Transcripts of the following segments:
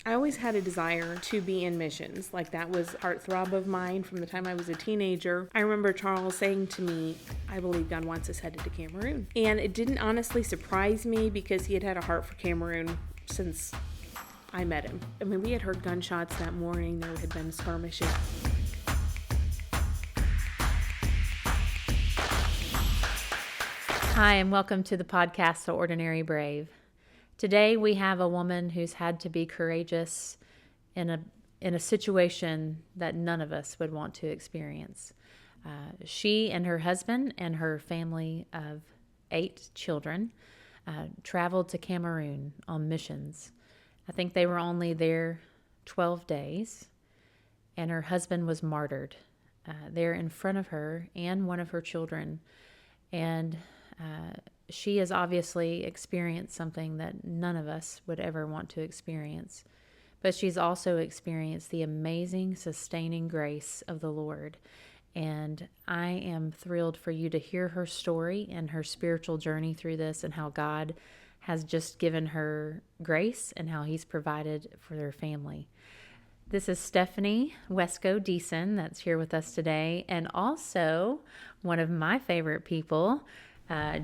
I always had a desire to be in missions. Like, that was a heartthrob of mine from the time I was a teenager. I remember Charles saying to me, I believe God wants us headed to Cameroon. And it didn't honestly surprise me because he had a heart for Cameroon since I met him. I mean, we had heard gunshots that morning. There had been skirmishes. Hi, and welcome to the podcast, The Ordinary Brave. Today we have a woman who's had to be courageous in a situation that none of us would want to experience. She and her husband and her family of 8 children traveled to Cameroon on missions. I think they were only there 12 days, and her husband was martyred there in front of her and one of her children. And she has obviously experienced something that none of us would ever want to experience. But she's also experienced the amazing, sustaining grace of the Lord. And I am thrilled for you to hear her story and her spiritual journey through this, and how God has just given her grace and how He's provided for their family. This is Stephanie Wesco Deason that's here with us today, and also one of my favorite people,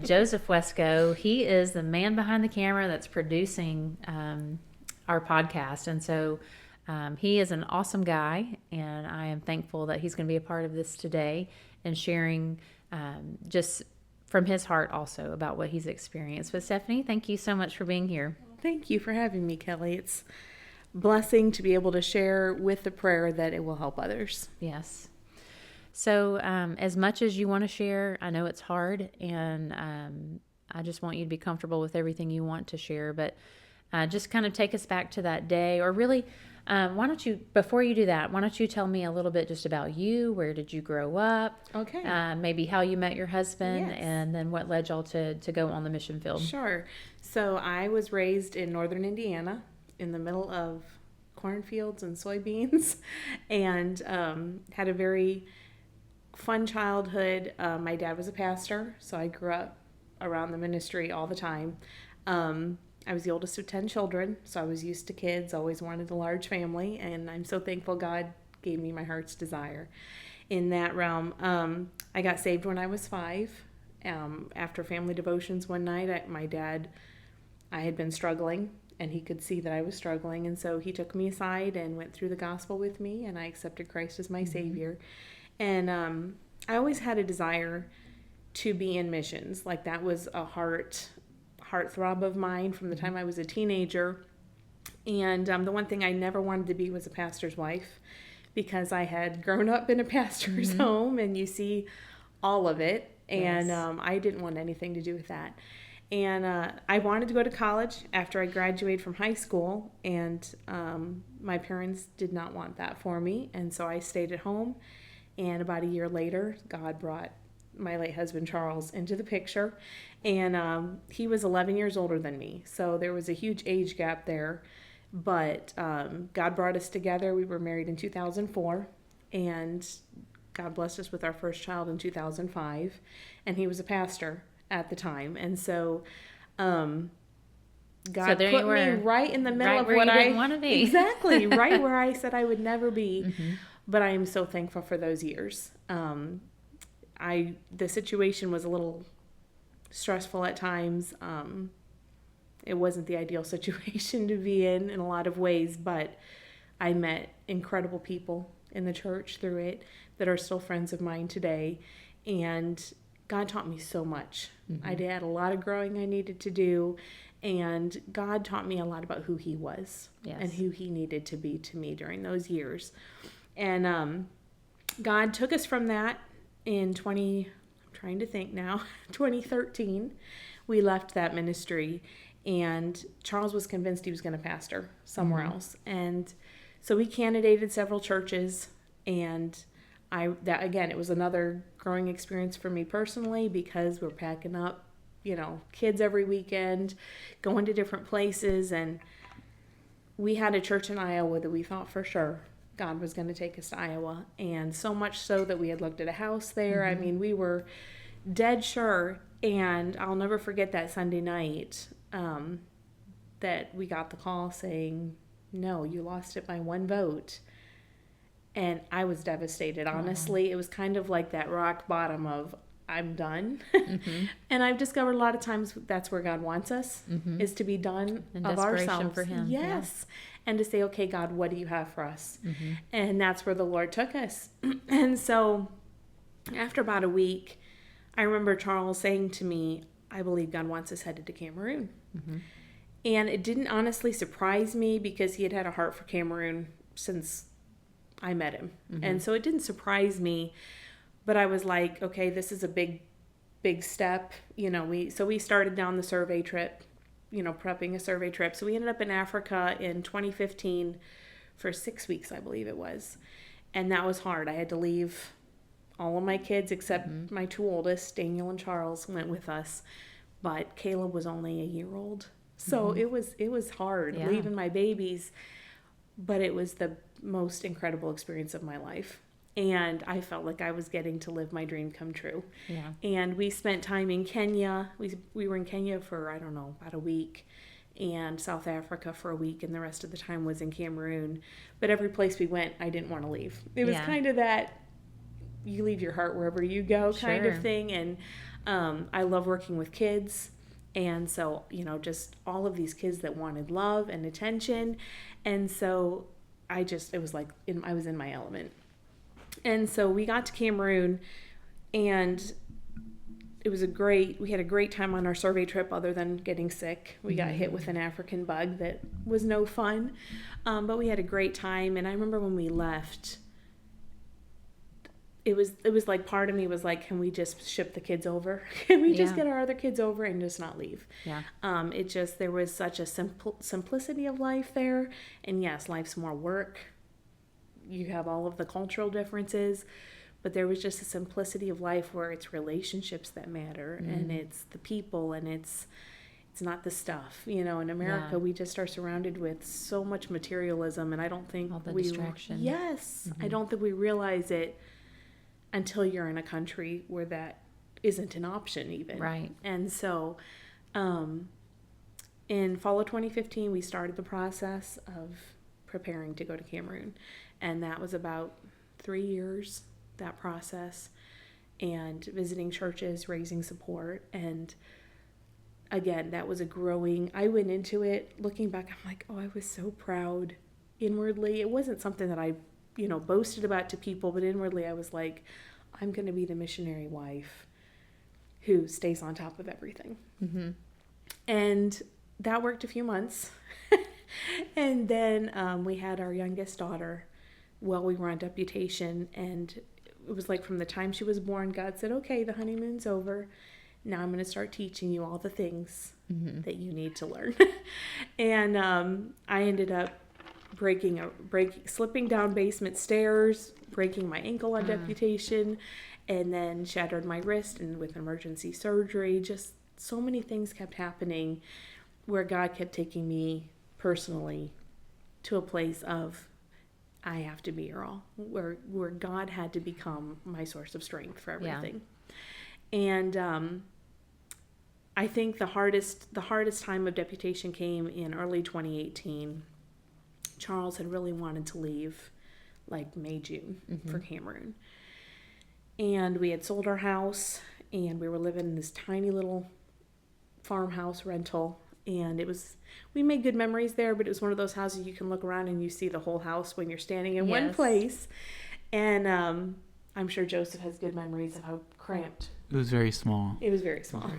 Joseph Wesco. He is the man behind the camera that's producing our podcast. And so he is an awesome guy, and I am thankful that he's going to be a part of this today and sharing just from his heart also about what he's experienced. But Stephanie, thank you so much for being here. Thank you for having me, Kelly. It's a blessing to be able to share with the prayer that it will help others. Yes. So as much as you want to share, I know it's hard, and I just want you to be comfortable with everything you want to share, but just kind of take us back to that day, or really, why don't you, before you do that, why don't you tell me a little bit just about you? Where did you grow up? Okay. Maybe how you met your husband, Yes. and then what led y'all to go on the mission field. Sure. So I was raised in northern Indiana in the middle of cornfields and soybeans, and had a very fun childhood. My dad was a pastor, so I grew up around the ministry all the time. I was the oldest of 10 children, so I was used to kids, always wanted a large family, and I'm so thankful God gave me my heart's desire in that realm. I got saved when I was 5. After family devotions one night, I had been struggling, and he could see that I was struggling, and so he took me aside and went through the gospel with me, and I accepted Christ as my Savior. And I always had a desire to be in missions. Like, that was a heartthrob of mine from the time I was a teenager. And the one thing I never wanted to be was a pastor's wife, because I had grown up in a pastor's home, and you see all of it. And Yes. I didn't want anything to do with that. And I wanted to go to college after I graduated from high school, and my parents did not want that for me. And so I stayed at home. And about a year later, God brought my late husband, Charles, into the picture. And he was 11 years older than me. So there was a huge age gap there. But God brought us together. We were married in 2004. And God blessed us with our first child in 2005. And he was a pastor at the time. And so God there put you were, me right in the middle right of where what you I didn't want to be. Exactly, right where I said I would never be. But I am so thankful for those years. The situation was a little stressful at times. It wasn't the ideal situation to be in a lot of ways, but I met incredible people in the church through it that are still friends of mine today. And God taught me so much. I had a lot of growing I needed to do. And God taught me a lot about who He was. Yes. And who He needed to be to me during those years. And God took us from that in 2013. We left that ministry, and Charles was convinced he was going to pastor somewhere else. And so we candidated several churches, and it was another growing experience for me personally, because we're packing up, kids every weekend, going to different places. And we had a church in Iowa that we thought for sure God was going to take us to Iowa. And so much so that we had looked at a house there. I mean, we were dead sure. And I'll never forget that Sunday night that we got the call saying, no, you lost it by one vote. And I was devastated, honestly. It was kind of like that rock bottom of, I'm done. And I've discovered a lot of times that's where God wants us, is to be done And of desperation ourselves. for him. Yes. And to say, okay, God, what do you have for us? And that's where the Lord took us. And so after about a week, I remember Charles saying to me, I believe God wants us headed to Cameroon. And it didn't honestly surprise me because he had had a heart for Cameroon since I met him. And so it didn't surprise me, but I was like, okay, this is a big step. You know, we started down the survey trip, you know, prepping a survey trip. So we ended up in Africa in 2015 for 6 weeks, I believe it was. And that was hard. I had to leave all of my kids except my two oldest, Daniel and Charles, went with us. But Caleb was only a year old. So it was hard leaving my babies, but it was the most incredible experience of my life. And I felt like I was getting to live my dream come true. Yeah. And we spent time in Kenya. We were in Kenya for, I don't know, about a week, and South Africa for a week, and the rest of the time was in Cameroon. But every place we went, I didn't want to leave. It was kind of that you leave your heart wherever you go kind of thing. And I love working with kids. And so, you know, just all of these kids that wanted love and attention. And so it was like I was in my element. And so we got to Cameroon, and we had a great time on our survey trip other than getting sick. We got hit with an African bug that was no fun. But we had a great time. And I remember when we left, it was like part of me was like, can we just ship the kids over? Can we just get our other kids over and just not leave? Yeah. There was such a simplicity of life there. And yes, life's more work. You have all of the cultural differences, but there was just a simplicity of life where it's relationships that matter, and it's the people, and it's not the stuff. You know, in America, we just are surrounded with so much materialism, and I don't think all the distraction. Yes, I don't think we realize it until you're in a country where that isn't an option even. Right. And so, in fall of 2015, we started the process of preparing to go to Cameroon. And that was about 3 years, that process, and visiting churches, raising support. And again, that was I went into it, looking back, I'm like, oh, I was so proud inwardly. It wasn't something that I, you know, boasted about to people, but inwardly I was like, I'm going to be the missionary wife who stays on top of everything. And that worked a few months. And then we had our youngest daughter while we were on deputation, and it was like from the time she was born, God said, okay, the honeymoon's over. Now I'm going to start teaching you all the things that you need to learn. And I ended up slipping down basement stairs, breaking my ankle on deputation, and then shattered my wrist and with emergency surgery. Just so many things kept happening where God kept taking me personally to a place of, I have to be your all, where God had to become my source of strength for everything. And I think the hardest time of deputation came in early 2018. Charles had really wanted to leave like May, June for Cameroon. And we had sold our house, and we were living in this tiny little farmhouse rental. And we made good memories there, but it was one of those houses you can look around and you see the whole house when you're standing in one place. And I'm sure Joseph has good memories of how cramped. It was very small. It was very small.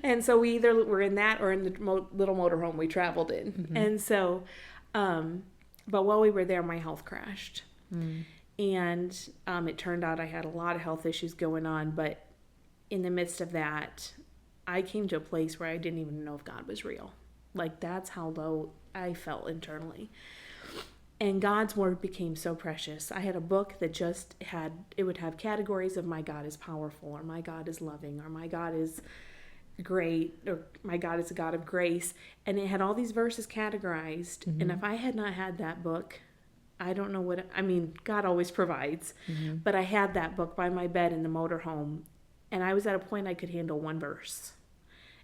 And so we either were in that or in the little motorhome we traveled in. And so, but while we were there, my health crashed. And it turned out I had a lot of health issues going on, but in the midst of that, I came to a place where I didn't even know if God was real. Like, that's how low I felt internally. And God's word became so precious. I had a book that it would have categories of my God is powerful, or my God is loving, or my God is great, or my God is a God of grace. And it had all these verses categorized. And if I had not had that book, I don't know God always provides. But I had that book by my bed in the motorhome. And I was at a point I could handle one verse.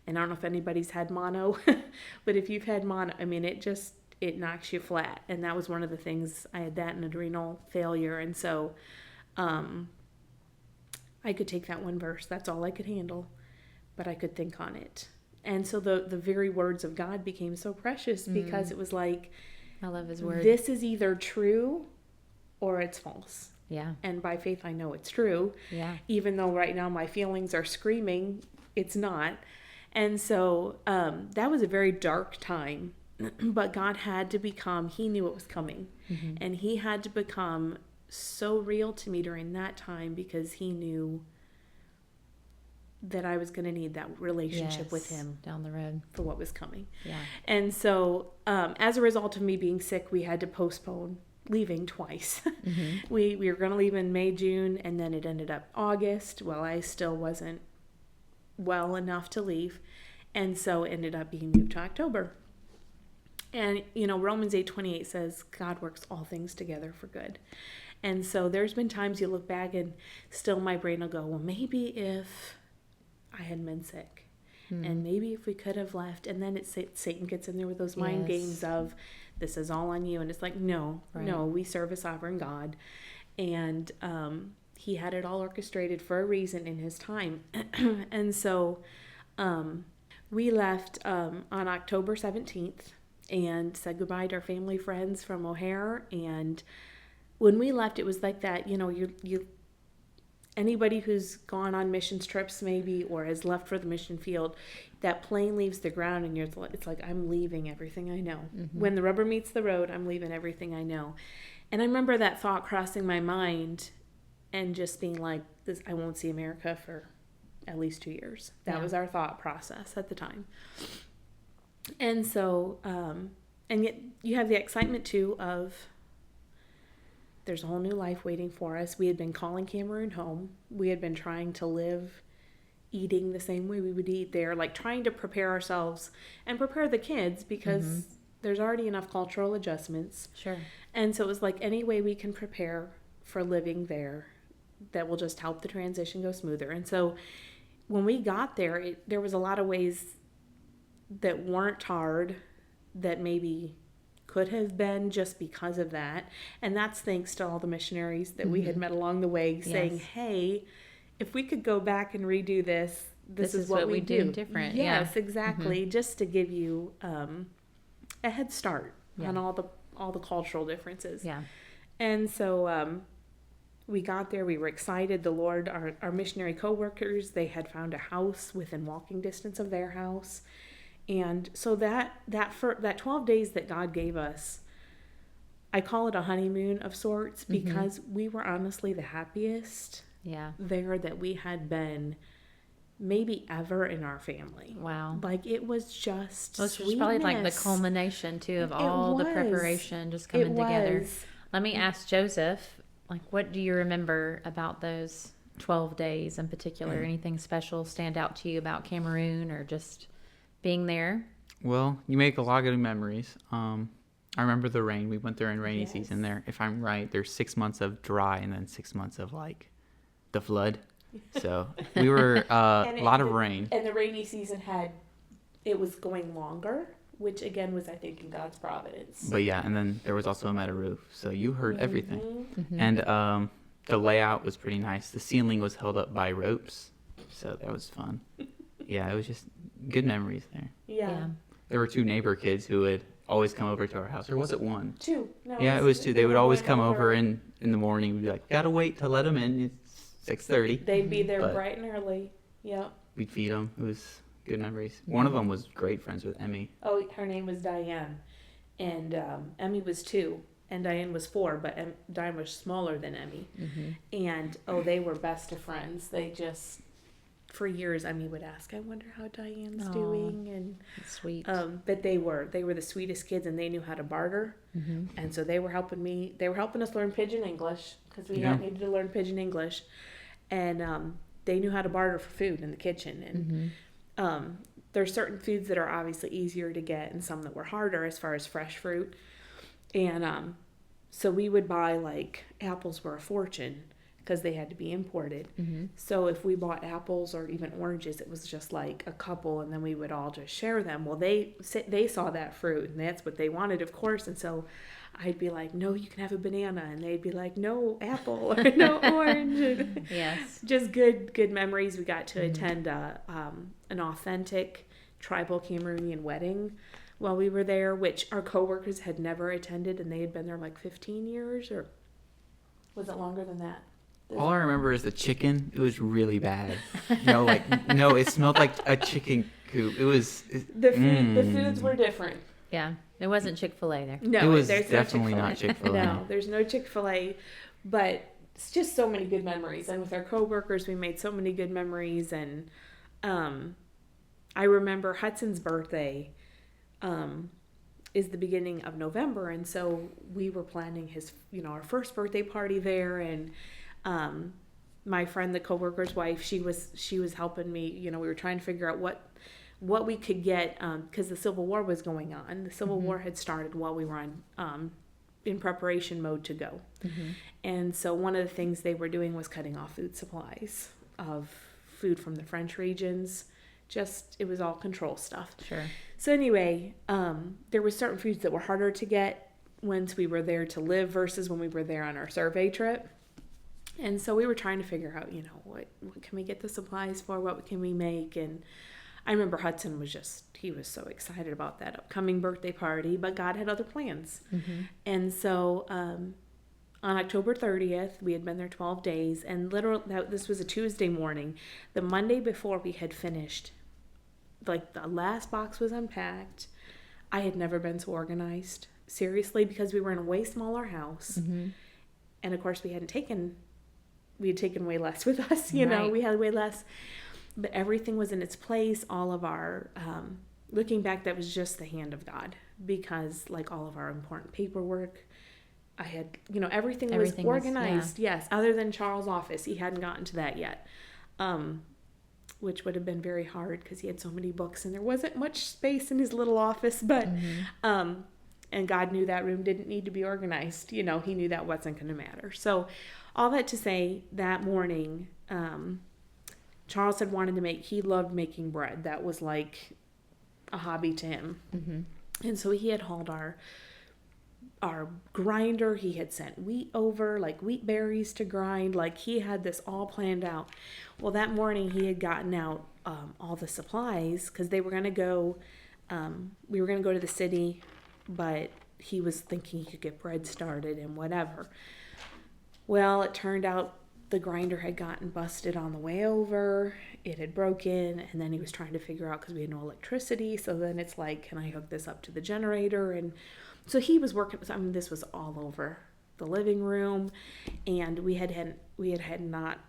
And I don't know if anybody's had mono, but if you've had mono, it knocks you flat. And that was one of the things. I had that and adrenal failure. And so I could take that one verse. That's all I could handle. But I could think on it. And so the very words of God became so precious because it was like, I love his word. This is either true or it's false. Yeah. And by faith, I know it's true. Yeah. Even though right now my feelings are screaming, it's not. And so that was a very dark time. But God had to become, he knew it was coming. Mm-hmm. And he had to become so real to me during that time because he knew that I was going to need that relationship with him down the road for what was coming. Yeah. And so as a result of me being sick, we had to postpone leaving twice. Mm-hmm. We were going to leave in May, June, and then it ended up August. Well, I still wasn't well enough to leave. And so it ended up being moved to October. And, Romans 8:28 says, God works all things together for good. And so there's been times you look back and still my brain will go, well, maybe if I had been sick and maybe if we could have left. And then Satan gets in there with those mind games of this is all on you. And it's like, no, we serve a sovereign God. And he had it all orchestrated for a reason in his time. And so we left on October 17th. And said goodbye to our family friends from O'Hare. And when we left, it was like that, you anybody who's gone on missions trips maybe or has left for the mission field, that plane leaves the ground and it's like, I'm leaving everything I know. Mm-hmm. When the rubber meets the road, I'm leaving everything I know. And I remember that thought crossing my mind and just being like, this, I won't see America for at least 2 years. That was our thought process at the time. And so, and yet you have the excitement too of there's a whole new life waiting for us. We had been calling Cameroon home. We had been trying to live eating the same way we would eat there, like trying to prepare ourselves and prepare the kids because there's already enough cultural adjustments. Sure. And so it was like any way we can prepare for living there that will just help the transition go smoother. And so when we got there, there was a lot of ways that weren't hard that maybe could have been just because of that. And that's thanks to all the missionaries that we had met along the way saying, hey, if we could go back and redo this, this is what we do different. Yes, exactly. Just to give you a head start on all the cultural differences. Yeah. And so we got there. We were excited. The Lord, our missionary co-workers, they had found a house within walking distance of their house. And so that 12 days that God gave us, I call it a honeymoon of sorts because we were honestly the happiest there that we had been maybe ever in our family. Wow. Like it was just This was probably like the culmination too of all the preparation just coming together. Let me ask Joseph, like what do you remember about those 12 days in particular? Anything special stand out to you about Cameroon or just being there? Well, you make a lot of good memories. I remember the rain. We went there in rainy season there. If I'm right, there's 6 months of dry and then 6 months of like the flood. So we were a lot of rain. And the rainy season it was going longer, which again was, I think, in God's providence. But yeah, and then there was also a metal roof. So you heard everything. And the layout was pretty nice. The ceiling was held up by ropes. So that was fun. Yeah, it was just good memories there. Yeah. There were 2 neighbor kids who would always come over to our house. Or was it 1? 2. No, yeah, it was 2. They would always come over in the morning. We'd be like, gotta wait to let them in. It's 6:30. They'd be there bright and early. Yep. We'd feed them. It was good memories. One of them was great friends with Emmy. Oh, her name was Diane. And Emmy was 2. And Diane was 4. But Diane was smaller than Emmy. And, they were best of friends. They just... For years, Emmy would ask, I wonder how Diane's doing. And sweet. But they were the sweetest kids, and they knew how to barter. And so they were helping me. They were helping us learn Pidgin English because we needed to learn Pidgin English. And they knew how to barter for food in the kitchen. And there's certain foods that are obviously easier to get and some that were harder as far as fresh fruit. And so we would buy, like, apples were a fortune because they had to be imported. So if we bought apples or even oranges, it was just like a couple, and then we would all just share them. Well, they saw that fruit, and that's what they wanted, of course. And so I'd be like, no, you can have a banana, and they'd be like, no apple or no orange. Yes. Just good memories. We got to attend an authentic tribal Cameroonian wedding while we were there, which our coworkers had never attended, and they had been there like 15 years, or was it longer than that? All I remember is the chicken. It was really bad. It smelled like a chicken coop. It was The foods were different. Yeah. There wasn't Chick-fil-A there. No, it was there's definitely no not Chick-fil-A. No, there's no Chick-fil-A, but it's just so many good memories. And with our coworkers, we made so many good memories. And I remember Hudson's birthday is the beginning of November, and so we were planning his, our first birthday party there. And my friend, the coworker's wife, she was helping me. We were trying to figure out what we could get, because the Civil War was going on. The Civil War had started while we were in preparation mode to go. And so one of the things they were doing was cutting off food supplies of food from the French regions. It was all control stuff. Sure. So anyway, there were certain foods that were harder to get once we were there to live versus when we were there on our survey trip. And so we were trying to figure out, what can we get the supplies for? What can we make? And I remember Hudson he was so excited about that upcoming birthday party, but God had other plans. And so on October 30th, we had been there 12 days, and this was a Tuesday morning. The Monday before we had finished, like the last box was unpacked. I had never been so organized, seriously, because we were in a way smaller house. And of course we had taken way less with us, Right. We had way less. But everything was in its place. All of our, looking back, that was just the hand of God, because like all of our important paperwork, I had, everything was organized. Yes. Other than Charles' office. He hadn't gotten to that yet. Which would have been very hard because he had so many books and there wasn't much space in his little office, but, and God knew that room didn't need to be organized. He knew that wasn't going to matter. So all that to say, that morning, Charles had wanted to he loved making bread. That was like a hobby to him. And so he had hauled our grinder. He had sent wheat over, like wheat berries to grind. Like he had this all planned out. Well, that morning he had gotten out all the supplies because they were going to go, we were going to go to the city, but he was thinking he could get bread started and whatever. Well, it turned out the grinder had gotten busted on the way over. It had broken, and then he was trying to figure out, because we had no electricity. So then it's like, can I hook this up to the generator? And so he was working. This was all over the living room, and we had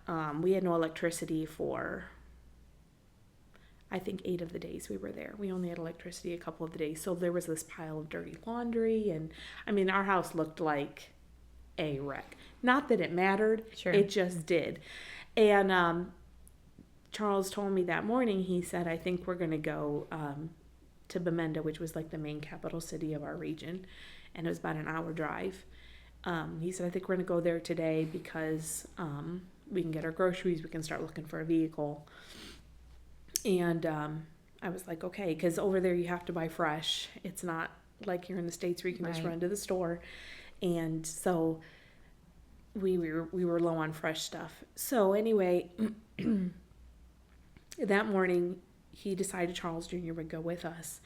no electricity for, I think, 8 of the days we were there. We only had electricity a couple of the days. So there was this pile of dirty laundry, and our house looked like a wreck. Not that it mattered. Sure. It just did. And Charles told me that morning, he said, I think we're going to go to Bamenda, which was like the main capital city of our region. And it was about an hour drive. He said, I think we're going to go there today because we can get our groceries. We can start looking for a vehicle. And I was like, okay, because over there you have to buy fresh. It's not like here in the States where you can just run to the store. And so we were low on fresh stuff. So anyway, that morning he decided Charles Jr. would go with us.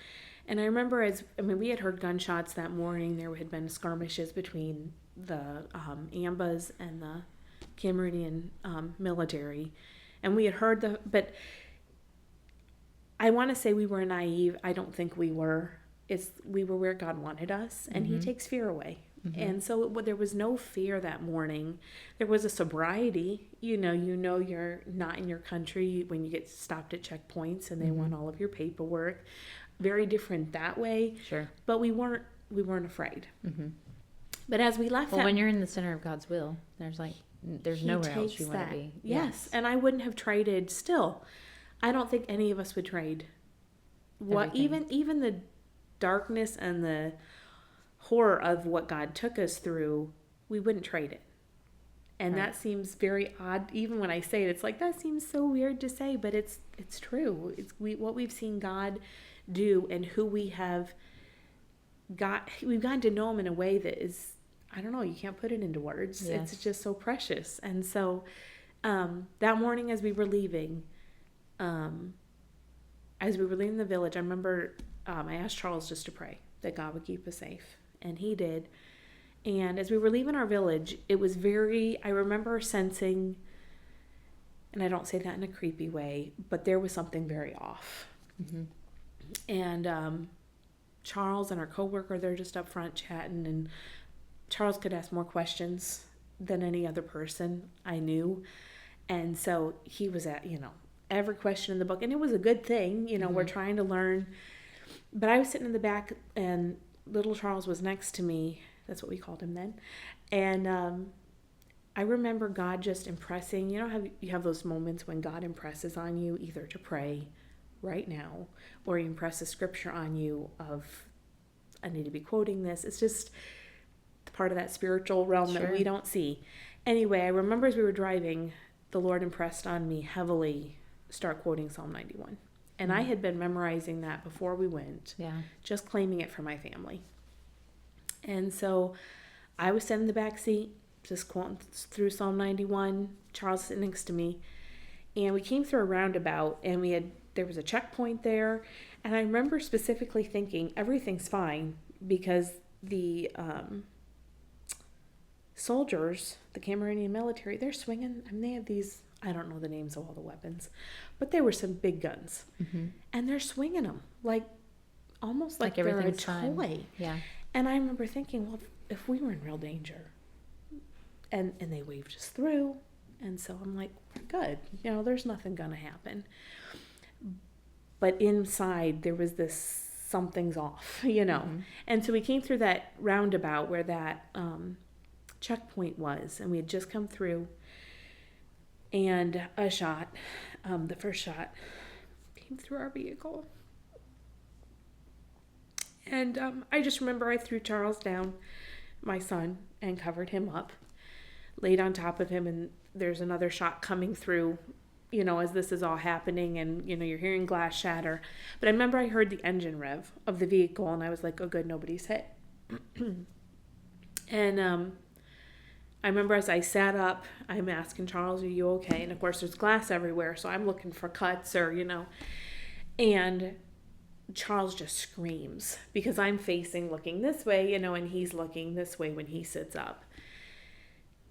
And I remember we had heard gunshots that morning. There had been skirmishes between the Ambas and the Cameroonian military. And we had heard but I want to say we were naive. I don't think we were. We were where God wanted us, and He takes fear away. And so there was no fear that morning. There was a sobriety. You're not in your country when you get stopped at checkpoints and they want all of your paperwork. Very different that way. Sure. But we weren't afraid. But as we left, when you're in the center of God's will, there's nowhere else you want to be. Yes, and I wouldn't have traded. Still, I don't think any of us would trade. Even the darkness and the horror of what God took us through, we wouldn't trade it. And Right. that seems very odd. Even when I say it, it's like, that seems so weird to say, but it's true. What we've seen God do, and who we've gotten to know him in a way that is, I don't know, you can't put it into words. Yes. It's just so precious. And so that morning as we were leaving, the village, I remember I asked Charles just to pray that God would keep us safe. And he did. And as we were leaving our village, it was I remember sensing, and I don't say that in a creepy way, but there was something very off. Mm-hmm. And Charles and our coworker, they're just up front chatting, and Charles could ask more questions than any other person I knew. And so he was at, every question in the book, and it was a good thing, we're trying to learn. But I was sitting in the back, and little Charles was next to me. That's what we called him then. And I remember God just impressing, how you have those moments when God impresses on you either to pray right now, or he impresses scripture on you of, I need to be quoting this. It's just part of that spiritual realm that we don't see. Anyway, I remember as we were driving, the Lord impressed on me heavily, start quoting Psalm 91. And I had been memorizing that before we went, just claiming it for my family. And so I was sitting in the back seat, just quoting through Psalm 91. Charles sitting next to me. And we came through a roundabout, and there was a checkpoint there. And I remember specifically thinking, everything's fine, because the soldiers, the Cameroonian military, they're swinging, and they have these, I don't know the names of all the weapons, but there were some big guns. Mm-hmm. And they're swinging them, almost like they're a toy. Fine. Yeah. And I remember thinking, well, if we were in real danger, and they waved us through, and so I'm like, we're good. There's nothing going to happen. But inside, there was this, something's off, Mm-hmm. And so we came through that roundabout where that checkpoint was, and we had just come through, and a shot, the first shot, came through our vehicle. And I just remember I threw Charles down, my son, and covered him up, laid on top of him, and there's another shot coming through, as this is all happening, and, you're hearing glass shatter. But I remember I heard the engine rev of the vehicle, and I was like, oh, good, nobody's hit. And I remember as I sat up, I'm asking Charles, are you okay? And, of course, there's glass everywhere, so I'm looking for cuts or, and Charles just screams because I'm looking this way, and he's looking this way when he sits up.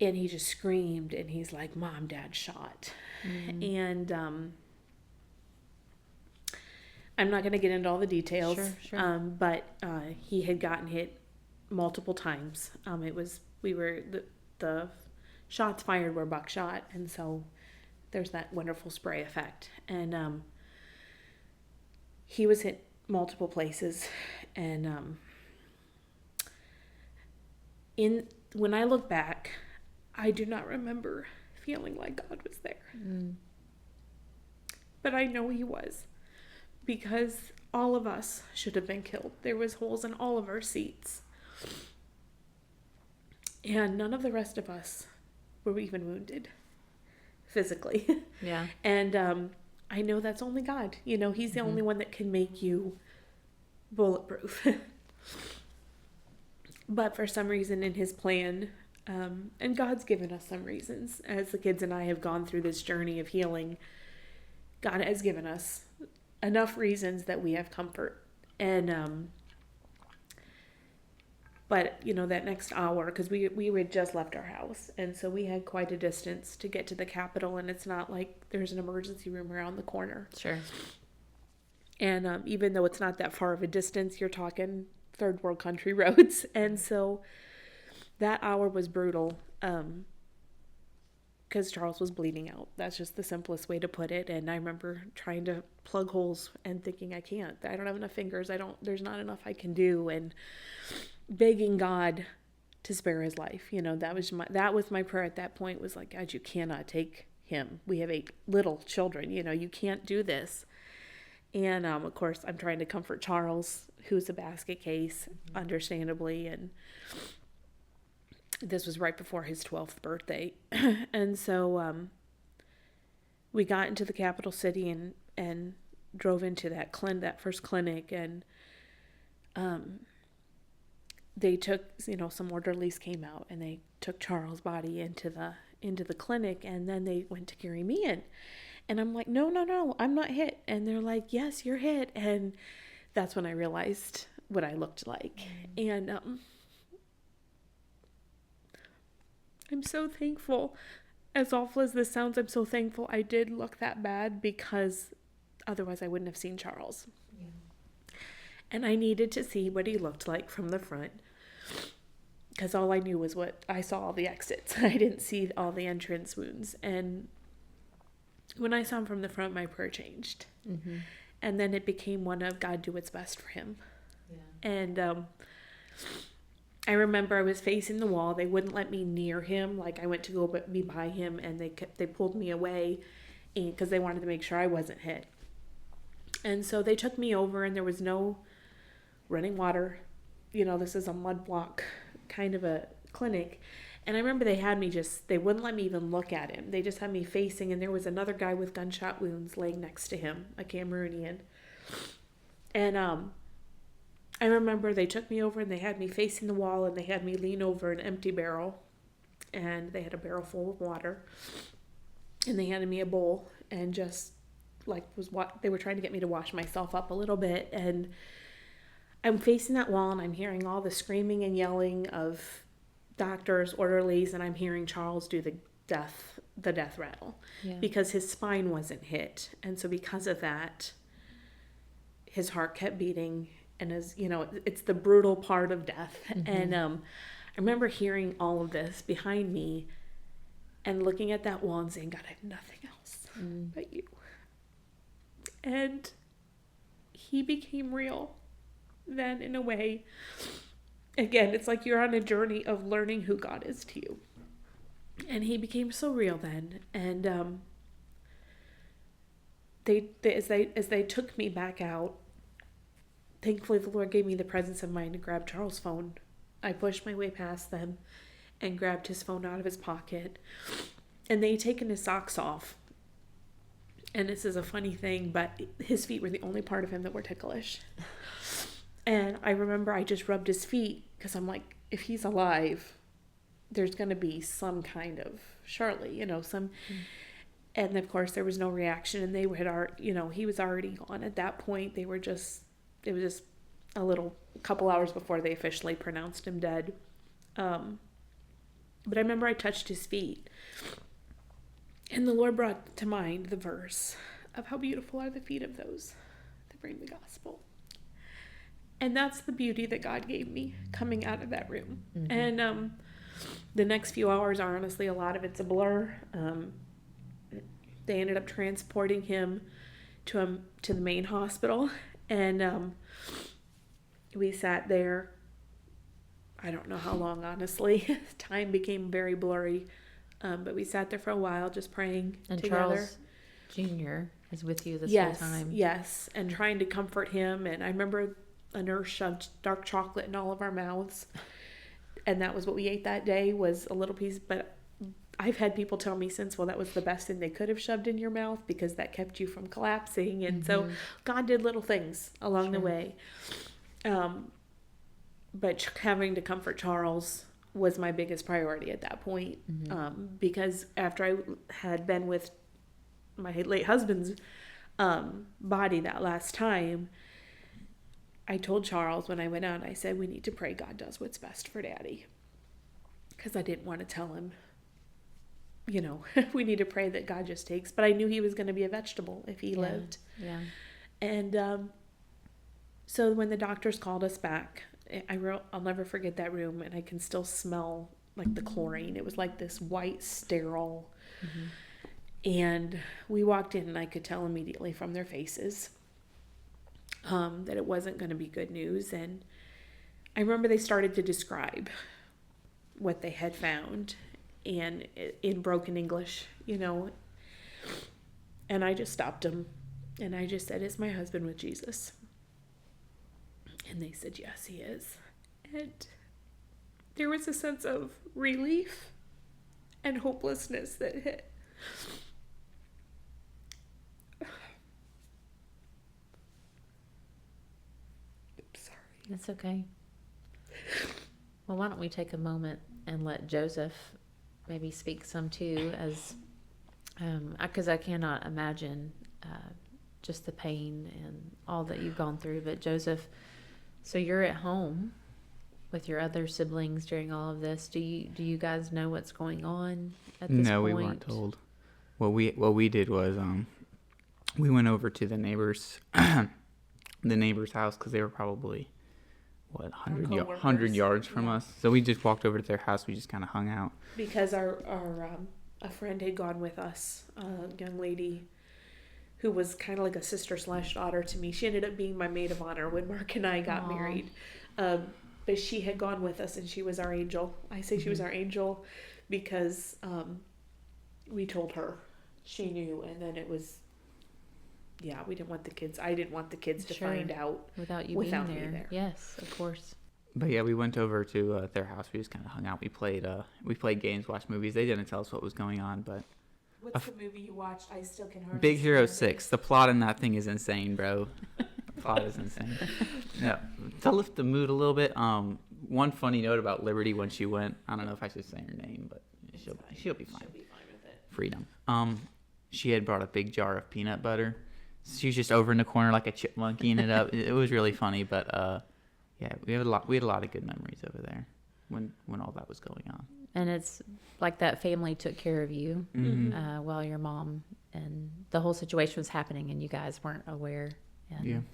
And he just screamed, and he's like, Mom, Dad shot. Mm-hmm. And I'm not going to get into all the details, Sure. But he had gotten hit multiple times. The shots fired were buckshot, and so there's that wonderful spray effect. And he was hit multiple places, and when I look back, I do not remember feeling like God was there. But I know he was, because all of us should have been killed. There was holes in all of our seats, and none of the rest of us were even wounded physically. Yeah. And I know that's only God. He's the only one that can make you bulletproof. But for some reason in his plan, and God's given us some reasons, as the kids and I have gone through this journey of healing, God has given us enough reasons that we have comfort. And but that next hour, because we had just left our house, and so we had quite a distance to get to the Capitol, and it's not like there's an emergency room around the corner. Sure. And even though it's not that far of a distance, you're talking third world country roads. And so that hour was brutal, because Charles was bleeding out. That's just the simplest way to put it. And I remember trying to plug holes and thinking, I can't. I don't have enough fingers. There's not enough I can do. And begging God to spare his life. That was my prayer at that point, was like, God, you cannot take him. We have 8 little children. You can't do this. And of course, I'm trying to comfort Charles, who's a basket case, understandably. And This was right before his 12th birthday. And so we got into the capital city and drove into that first clinic, and they took, some orderlies came out and they took Charles' body into the clinic, and then they went to carry me in. And I'm like, no, I'm not hit. And they're like, yes, you're hit. And that's when I realized what I looked like. And I'm so thankful. As awful as this sounds, I'm so thankful I did look that bad, because otherwise I wouldn't have seen Charles. Yeah. And I needed to see what he looked like from the front, because all I knew was what I saw, all the exits. I didn't see all the entrance wounds. And when I saw him from the front, my prayer changed. Mm-hmm. And then it became one of, God, do what's best for him. Yeah. And I remember I was facing the wall. They wouldn't let me near him. Like, I went to go be by him, and they pulled me away because they wanted to make sure I wasn't hit. And so they took me over, and there was no running water. This is a mud block kind of a clinic. And I remember they wouldn't let me even look at him. They just had me facing, and there was another guy with gunshot wounds laying next to him, a Cameroonian. And I remember they took me over, and they had me facing the wall, and they had me lean over an empty barrel, and they had a barrel full of water, and they handed me a bowl, and just they were trying to get me to wash myself up a little bit. And I'm facing that wall, and I'm hearing all the screaming and yelling of doctors, orderlies, and I'm hearing Charles do the death rattle, because his spine wasn't hit. And so because of that, his heart kept beating, and it's the brutal part of death. Mm-hmm. And I remember hearing all of this behind me and looking at that wall and saying, God, I have nothing else but you. And he became real then, in a way. Again, it's like you're on a journey of learning who God is to you. And he became so real then. And as they took me back out, thankfully the Lord gave me the presence of mind to grab Charles' phone. I pushed my way past them and grabbed his phone out of his pocket. And they'd taken his socks off. And this is a funny thing, but his feet were the only part of him that were ticklish. And I remember I just rubbed his feet, because I'm like, if he's alive, there's going to be some kind of, surely, And of course there was no reaction, and they had he was already gone at that point. It was just a couple hours before they officially pronounced him dead. But I remember I touched his feet, and the Lord brought to mind the verse of how beautiful are the feet of those that bring the gospel. And that's the beauty that God gave me coming out of that room. Mm-hmm. And the next few hours are honestly, a lot of it's a blur. They ended up transporting him to the main hospital. And we sat there. I don't know how long, honestly. Time became very blurry. But we sat there for a while just praying and together. Charles Jr. is with you this whole time. Yes, and trying to comfort him. And I remember a nurse shoved dark chocolate in all of our mouths, and that was what we ate that day, was a little piece. But I've had people tell me since, well, that was the best thing they could have shoved in your mouth, because that kept you from collapsing. And so God did little things along the way. But having to comfort Charles was my biggest priority at that point. Because after I had been with my late husband's body that last time, I told Charles when I went out, I said, we need to pray God does what's best for Daddy. Because I didn't want to tell him, we need to pray that God just takes. But I knew he was going to be a vegetable if he lived. Yeah. And so when the doctors called us back, I'll never forget that room, and I can still smell like the chlorine. It was like this white, sterile. And we walked in, and I could tell immediately from their faces that it wasn't going to be good news. And I remember they started to describe what they had found, and in broken English, and I just stopped them, and I just said, is my husband with Jesus? And they said, yes, he is. And there was a sense of relief and hopelessness that hit. Sorry. That's okay. Well, why don't we take a moment and let Joseph maybe speak some too, as because I cannot imagine just the pain and all that you've gone through. But Joseph, so you're at home with your other siblings during all of this. Do you guys know what's going on at this point? No, we weren't told. What we did was we went over to the neighbor's house because they were probably 100 yards from us. So we just walked over to their house. We just kind of hung out because our a friend had gone with us, a young lady who was kind of like a sister/daughter to me. She ended up being my maid of honor when Mark and I got married. But she had gone with us, and she was our angel. I say she was our angel because we told her. She knew, and then it was, we didn't want the kids. I didn't want the kids to find out without being there. Yes, of course. But yeah, we went over to their house. We just kind of hung out. We played games, watched movies. They didn't tell us what was going on, but. What's the movie you watched? I still can hardly. Big Hero 6. The plot in that thing is insane, bro. The plot is insane. No, to lift the mood a little bit. One funny note about Liberty when she went. I don't know if I should say her name, but she'll be fine. She'll be fine with it. Freedom. She had brought a big jar of peanut butter. She was just over in the corner like a chipmunk eating it up. It was really funny, but we had a lot of good memories over there when all that was going on. And it's like that family took care of you while your mom and the whole situation was happening, and you guys weren't aware. And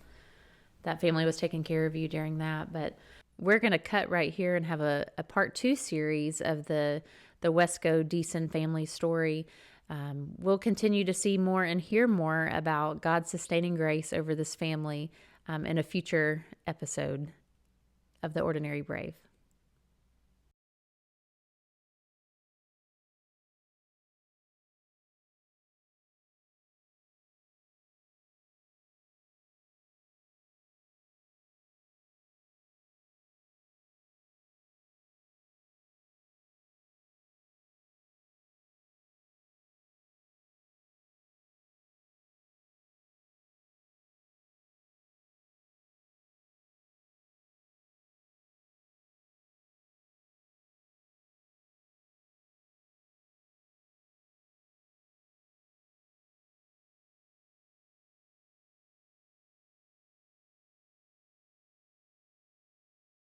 that family was taking care of you during that. But we're going to cut right here and have a part 2 series of the Wesco Deason family story. We'll continue to see more and hear more about God's sustaining grace over this family in a future episode of The Ordinary Brave.